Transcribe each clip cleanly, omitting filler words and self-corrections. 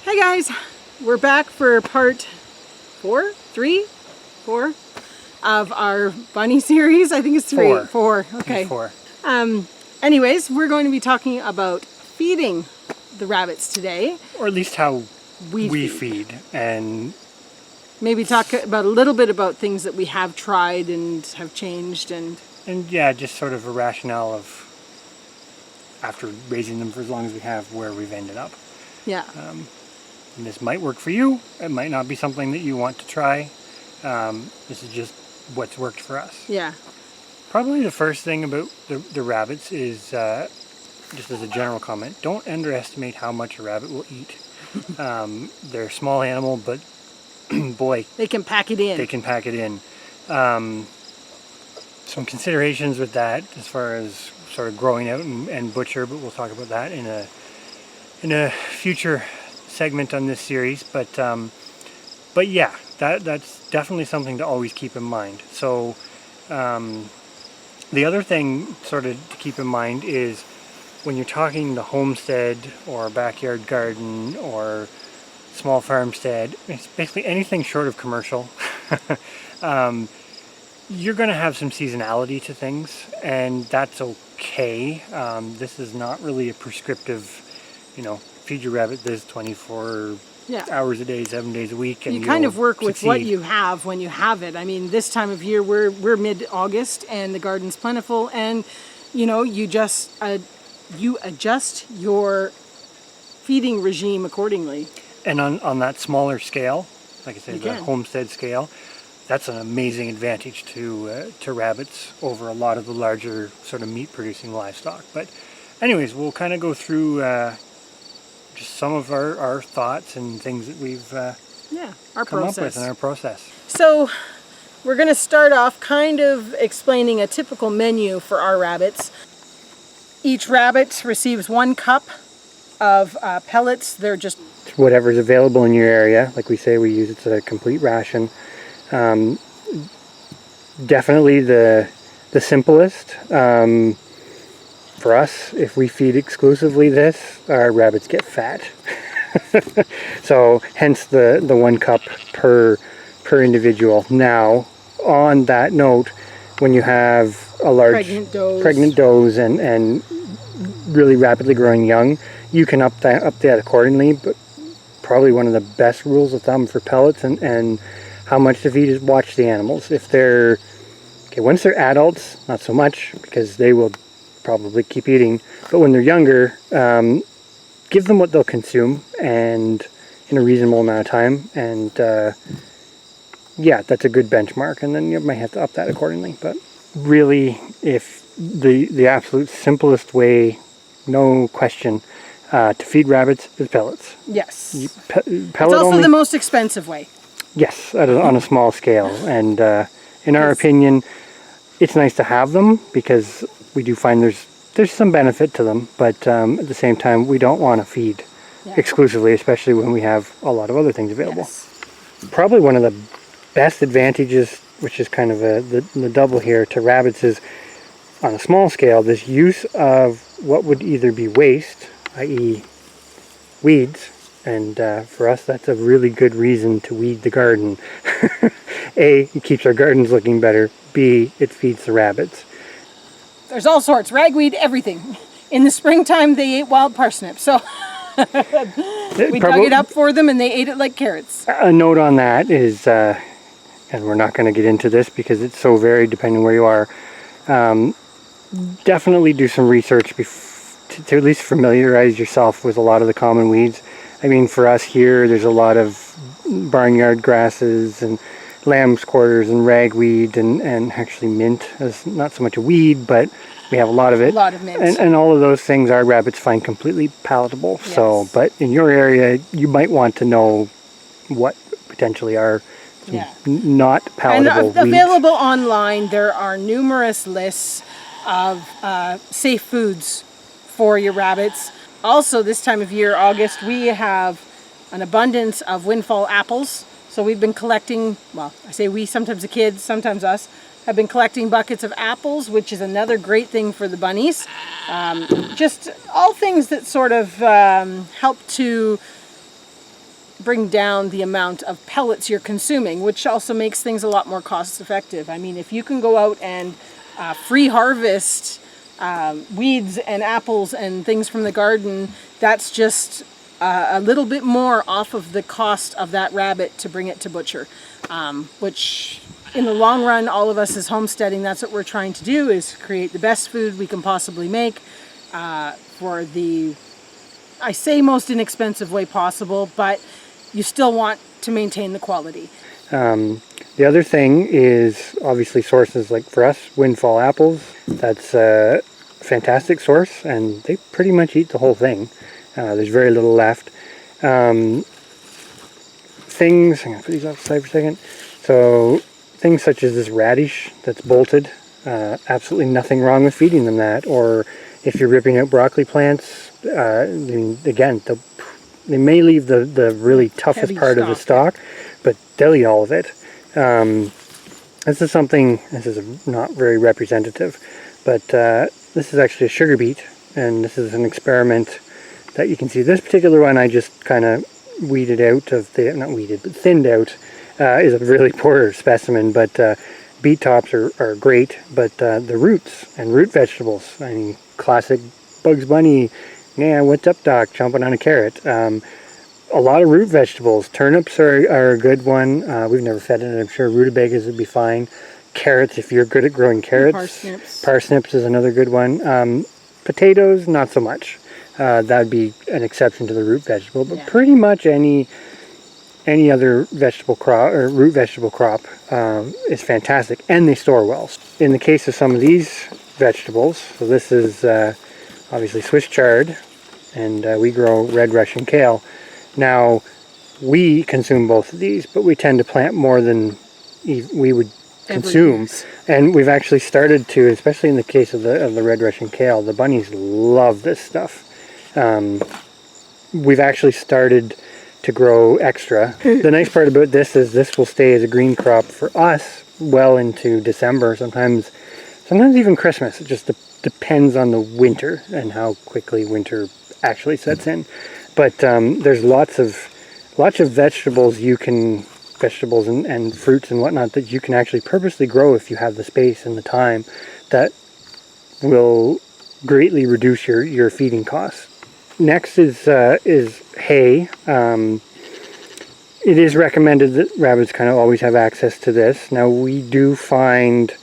Hey guys, we're back for part 4 of our bunny series. I think it's 3. 4. Okay. 4. Anyways, we're going to be talking about feeding the rabbits today. Or at least how we feed, and maybe talk about a little bit about things that we have tried and have changed, and yeah, just sort of a rationale of, after raising them for as long as we have, where we've ended up. Yeah. And this might work for you. It might not be something that you want to try. This is just what's worked for us. Yeah. Probably the first thing about the rabbits is, just as a general comment, don't underestimate how much a rabbit will eat. They're a small animal, but boy, they can pack it in. They can pack it in. Some considerations with that as far as sort of growing out and butcher, but we'll talk about that in a future segment on this series. But yeah, that's definitely something to always keep in mind. So the other thing sort of to keep in mind is when you're talking the homestead or backyard garden or small farmstead, it's basically anything short of commercial. You're going to have some seasonality to things, and that's okay. This is not really a prescriptive, feed your rabbit this 24 hours a day, 7 days a week. And you kind of work with succeed. what you have when you have it. I mean, this time of year, we're mid-August, and the garden's plentiful, and, you adjust your feeding regime accordingly. And on that smaller scale, like I said, the homestead scale, that's an amazing advantage to rabbits over a lot of the larger sort of meat-producing livestock. But anyways, we'll kind of go through just some of our thoughts and things that we've come up with in our process. So we're going to start off kind of explaining a typical menu for our rabbits. Each rabbit receives 1 cup of pellets. They're just whatever's available in your area. Like we say, we use it as a complete ration. Definitely the simplest. For us, if we feed exclusively this, our rabbits get fat. So hence the 1 cup per individual. Now, on that note, when you have a large pregnant does and really rapidly growing young, you can up that accordingly. But probably one of the best rules of thumb for pellets and how much to feed is watch the animals. If they're once they're adults, not so much, because they will probably keep eating. But when they're younger, give them what they'll consume and in a reasonable amount of time. And yeah, that's a good benchmark. And then you might have to up that accordingly. But really, if the absolute simplest way, no question, to feed rabbits is pellets. Yes. It's also the most expensive way. Yes, on a small scale. And in our opinion, it's nice to have them because we do find there's some benefit to them. But at the same time, we don't want to feed exclusively, especially when we have a lot of other things available. Yes. Probably one of the best advantages, which is kind of the double here to rabbits, is on a small scale, this use of what would either be waste, i.e. weeds, and for us that's a really good reason to weed the garden. A, it keeps our gardens looking better. B, it feeds the rabbits. There's all sorts, ragweed, everything. In the springtime they ate wild parsnips, so we dug it up for them and they ate it like carrots. A note on that is, and we're not going to get into this because it's so varied depending where you are, definitely do some research to at least familiarize yourself with a lot of the common weeds. I mean, for us here, there's a lot of barnyard grasses and lamb's quarters and ragweed and actually mint is not so much a weed, but we have a lot of it. A lot of mint. And all of those things our rabbits find completely palatable. Yes. So, but in your area, you might want to know what potentially are not palatable and available online, there are numerous lists of safe foods for your rabbits. Also, this time of year, August, we have an abundance of windfall apples. So we've been collecting, well, I say we, sometimes the kids, sometimes us, have been collecting buckets of apples, which is another great thing for the bunnies. Just all things that sort of help to bring down the amount of pellets you're consuming, which also makes things a lot more cost effective. I mean, if you can go out and free harvest weeds and apples and things from the garden, that's just a little bit more off of the cost of that rabbit to bring it to butcher, which in the long run, all of us as homesteading, that's what we're trying to do, is create the best food we can possibly make for the, I say, most inexpensive way possible, but you still want to maintain the quality. The other thing is obviously sources like for us, windfall apples. That's a fantastic source, and they pretty much eat the whole thing. There's very little left. Things, I'm going to put these off the side for a second. So things such as this radish that's bolted, absolutely nothing wrong with feeding them that. Or if you're ripping out broccoli plants, again, they may leave the really toughest part of the stalk, but they'll eat all of it. This is not very representative, but this is actually a sugar beet, and this is an experiment that you can see. This particular one I just kind of weeded out of the, not weeded, but thinned out, is a really poor specimen, but beet tops are great, but the roots and root vegetables, I mean, classic Bugs Bunny, yeah, what's up doc, chomping on a carrot. A lot of root vegetables. Turnips are a good one. We've never fed it. I'm sure rutabagas would be fine. Carrots, if you're good at growing carrots. Parsnips is another good one. Potatoes, not so much. That would be an exception to the root vegetable, but pretty much any other vegetable crop or root vegetable crop is fantastic, and they store well. In the case of some of these vegetables, so this is obviously Swiss chard, and we grow red Russian kale. Now, we consume both of these, but we tend to plant more than we would consume. And we've actually started to, especially in the case of the red Russian kale, the bunnies love this stuff. We've actually started to grow extra. The nice part about this is this will stay as a green crop for us well into December, sometimes even Christmas. It just depends on the winter and how quickly winter actually sets in. But there's lots of vegetables and fruits and whatnot that you can actually purposely grow if you have the space and the time, that will greatly reduce your feeding costs. Next is hay. It is recommended that rabbits kind of always have access to this. Now we do find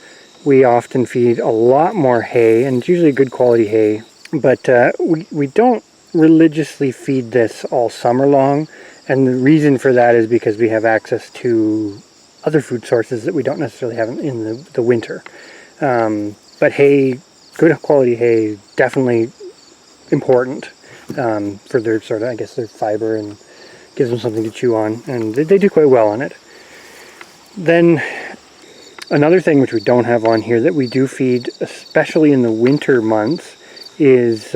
we often feed a lot more hay, and it's usually good quality hay, but we don't religiously feed this all summer long, and the reason for that is because we have access to other food sources that we don't necessarily have in the winter. But hay, good quality hay, definitely important for their sort of, I guess, their fiber, and gives them something to chew on, and they do quite well on it. Then another thing which we don't have on here that we do feed, especially in the winter months, is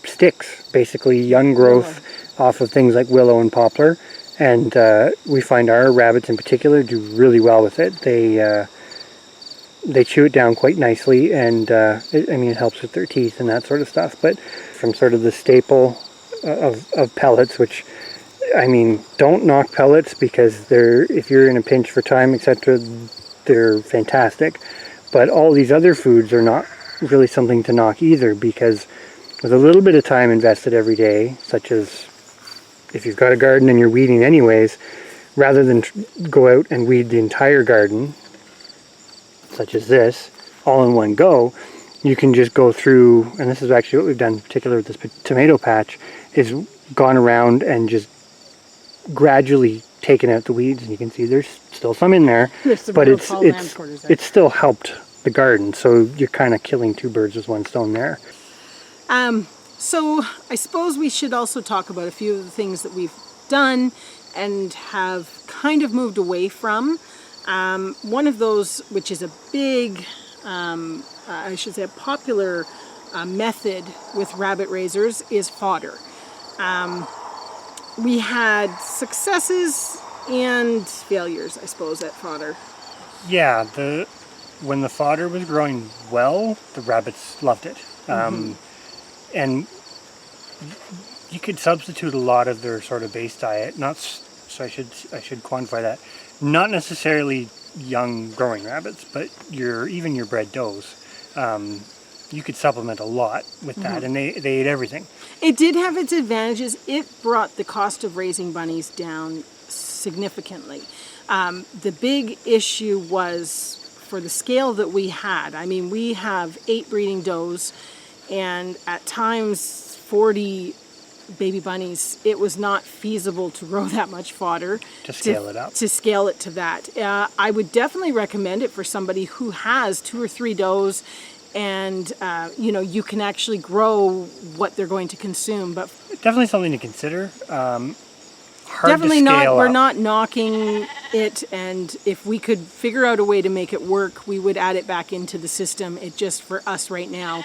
sticks, basically young growth off of things like willow and poplar, and we find our rabbits in particular do really well with it. They chew it down quite nicely, and it helps with their teeth and that sort of stuff. But from sort of the staple of pellets, which, I mean, don't knock pellets, because if you're in a pinch for time, etc., they're fantastic. But all these other foods are not really something to knock either, because with a little bit of time invested every day, such as if you've got a garden and you're weeding anyways, rather than go out and weed the entire garden, such as this, all in one go, you can just go through, and this is actually what we've done in particular with this tomato patch, is gone around and just gradually taken out the weeds, and you can see there's still some in there, but it's still helped the garden, so you're kind of killing two birds with one stone there. So I suppose we should also talk about a few of the things that we've done and have kind of moved away from. One of those, which is a big, I should say a popular method with rabbit raisers, is fodder. We had successes and failures, I suppose, at fodder. Yeah, when the fodder was growing well, the rabbits loved it. And you could substitute a lot of their sort of base diet. So I should quantify that. Not necessarily young growing rabbits, but even your bred does. You could supplement a lot with that, and they ate everything. It did have its advantages. It brought the cost of raising bunnies down significantly. The big issue was for the scale that we had. I mean, we have 8 breeding does, and at times 40 baby bunnies. It was not feasible to grow that much fodder. To scale it up. To scale it to that. I would definitely recommend it for somebody who has 2 or 3 does, and you can actually grow what they're going to consume. But definitely something to consider. Definitely not. We're not knocking it, and if we could figure out a way to make it work, we would add it back into the system. It just, for us right now,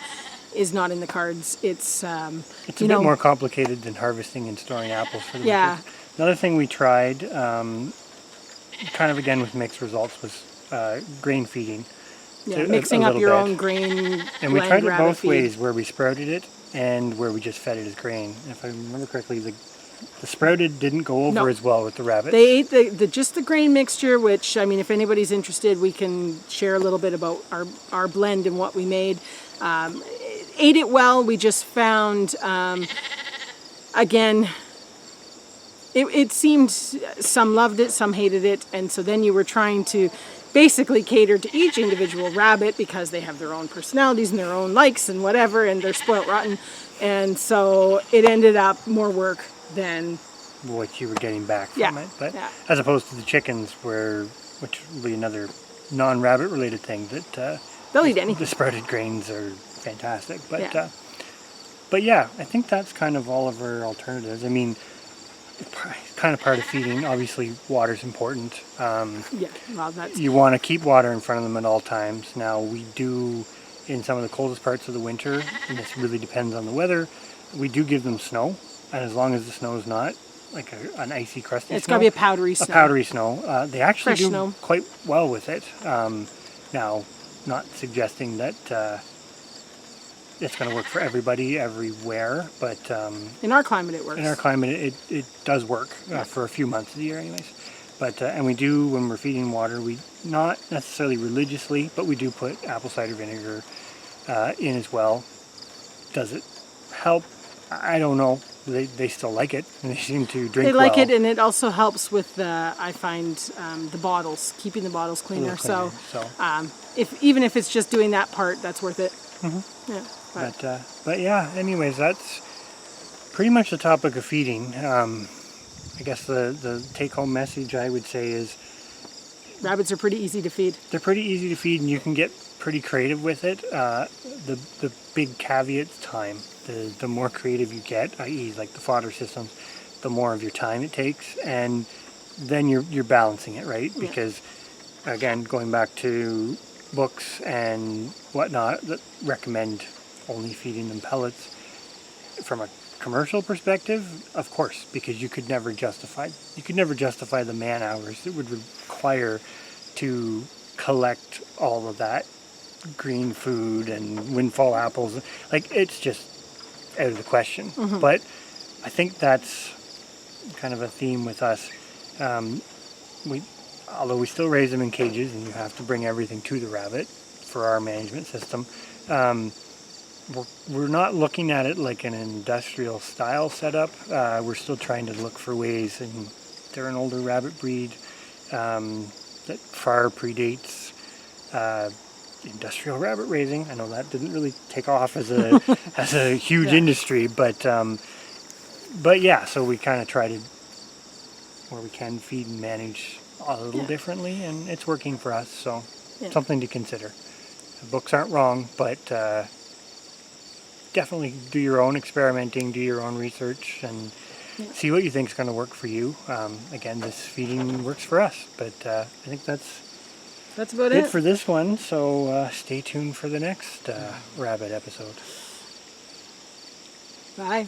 is not in the cards. It's a bit more complicated than harvesting and storing apples for the winter. Another thing we tried, kind of again with mixed results, was grain feeding. Yeah, mixing up your own grain. And we tried it both ways, where we sprouted it and where we just fed it as grain. And if I remember correctly, the sprouted didn't go over as well with the rabbits. They ate just the grain mixture, which, I mean, if anybody's interested, we can share a little bit about our blend and what we made. Ate it well. We just found, again, it seemed some loved it, some hated it, and so then you were trying to basically cater to each individual rabbit because they have their own personalities and their own likes and whatever, and they're spoiled rotten, and so it ended up more work than what you were getting back from it. But as opposed to the chickens, which would be another non-rabbit related thing, that they'll eat anything. The sprouted grains are fantastic, but yeah, I think that's kind of all of our alternatives. I mean, kind of part of feeding, obviously water's important. You want to keep water in front of them at all times. Now we do, in some of the coldest parts of the winter, and this really depends on the weather, we do give them snow, and as long as the snow is not like an icy, crusty snow. It's got to be a powdery snow. A powdery snow. They actually Fresh snow. Quite well with it. Now, not suggesting that it's going to work for everybody everywhere, but in our climate it works. In our climate it does work for a few months of the year anyways. But and we do, when we're feeding water, we not necessarily religiously, but we do put apple cider vinegar in as well. Does it help? I don't know. They still like it, and they seem to drink. They like it, and it also helps with I find the bottles, keeping the bottles cleaner. So even if it's just doing that part, that's worth it. Mm-hmm. Yeah. But yeah. Anyways, that's pretty much the topic of feeding. I guess the take-home message I would say is rabbits are pretty easy to feed. They're pretty easy to feed, and you can get pretty creative with it. The big caveat's time. The more creative you get, i.e. like the fodder systems, the more of your time it takes, and then you're balancing it, right? Because again, going back to books and whatnot that recommend only feeding them pellets, from a commercial perspective, of course, because you could never justify the man hours it would require to collect all of that green food and windfall apples. Like, it's just out of the question. Mm-hmm. But I think that's kind of a theme with us. Although we still raise them in cages, and you have to bring everything to the rabbit for our management system, we're not looking at it like an industrial style setup. We're still trying to look for ways, and they're an older rabbit breed that far predates industrial rabbit raising. I know that didn't really take off as a huge industry, but yeah, so we kind of try to, where we can, feed and manage a little differently, and it's working for us, so something to consider. The books aren't wrong, but definitely do your own experimenting, do your own research, and see what you think is going to work for you. Again, this feeding works for us, but I think that's about it for this one, so stay tuned for the next rabbit episode. Bye.